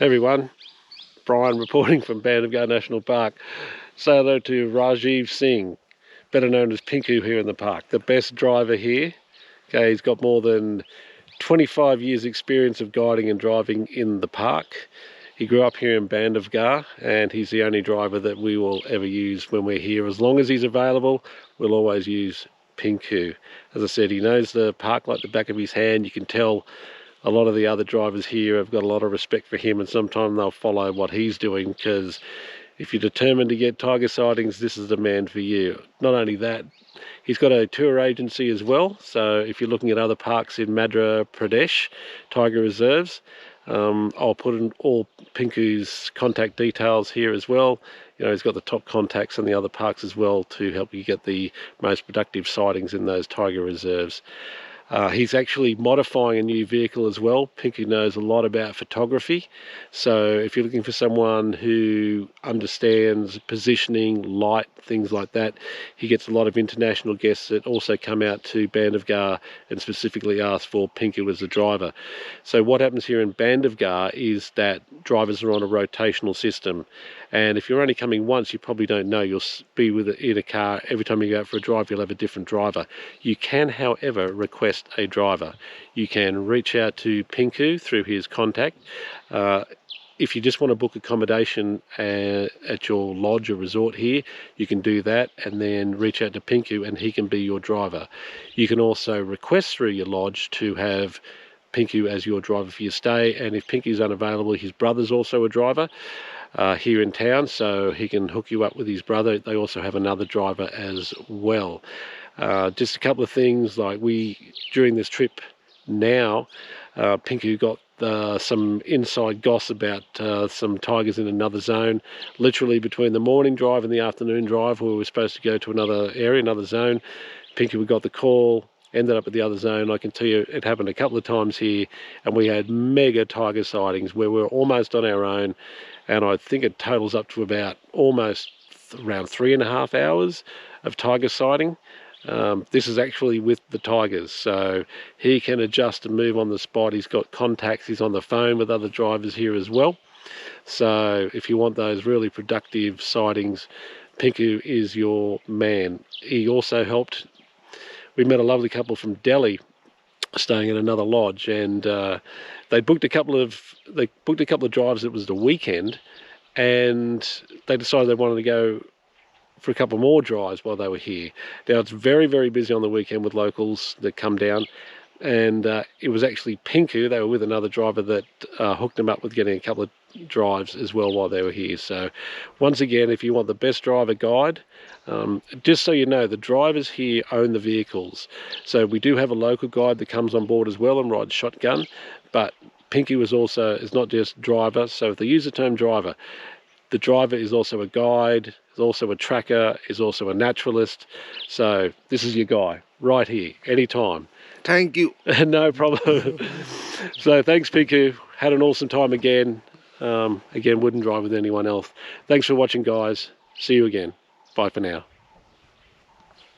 Hey everyone, Brian reporting from Bandhavgarh National Park. Say hello to Rajeev Singh, better known as Pinku here in the park, the best driver here. Okay, he's got more than 25 years experience of guiding and driving in the park. He grew up here in Bandhavgarh and he's the only driver that we will ever use when we're here. As long as he's available, we'll always use Pinku. As I said, he knows the park like the back of his hand. You can tell a lot of the other drivers here have got a lot of respect for him, and sometimes they'll follow what he's doing, because if you're determined to get tiger sightings, this is the man for you. Not only that, he's got a tour agency as well, so if you're looking at other parks in Madhya Pradesh, tiger reserves, I'll put in all Pinku's contact details here as well. You know, he's got the top contacts in the other parks as well to help you get the most productive sightings in those tiger reserves. He's actually modifying a new vehicle as well. Pinku knows a lot about photography, so if you're looking for someone who understands positioning, light, things like that, he gets a lot of international guests that also come out to Bandhavgarh and specifically ask for Pinku as the driver. So what happens here in Bandhavgarh is that drivers are on a rotational system, and if you're only coming once, you probably don't know. You'll be in a car. Every time you go out for a drive, you'll have a different driver. You can, however, request a driver. You can reach out to Pinku through his contact. If you just want to book accommodation at your lodge or resort here, you can do that and then reach out to Pinku and he can be your driver. You can also request through your lodge to have Pinku as your driver for your stay, and if Pinku's unavailable, his brother's also a driver here in town, so he can hook you up with his brother. They also have another driver as well. Just a couple of things, like during this trip now, Pinku got some inside gossip about some tigers in another zone, literally between the morning drive and the afternoon drive, where we were supposed to go to another area, another zone. Pinku got the call, ended up at the other zone. I can tell you it happened a couple of times here, and we had mega tiger sightings where we were almost on our own, and I think it totals up to about almost around 3.5 hours of tiger sighting. This is actually with the tigers, so he can adjust and move on the spot. He's got contacts, he's on the phone with other drivers here as well. So if you want those really productive sightings, Pinku is your man. He also helped. We met a lovely couple from Delhi staying in another lodge, and they booked a couple of drives. It was the weekend, and they decided they wanted to go for a couple more drives while they were here. Now, it's very, very busy on the weekend with locals that come down, and it was actually Pinku. They were with another driver that hooked them up with getting a couple of drives as well while they were here. So once again, if you want the best driver guide, just so you know, the drivers here own the vehicles. So we do have a local guide that comes on board as well and rides shotgun, but Pinku is not just driver. So if they use the term driver, the driver is also a guide, is also a tracker, is also a naturalist. So this is your guy right here, anytime. Thank you. No problem. So thanks, Pinku. Had an awesome time again. Again, wouldn't drive with anyone else. Thanks for watching, guys. See you again. Bye for now.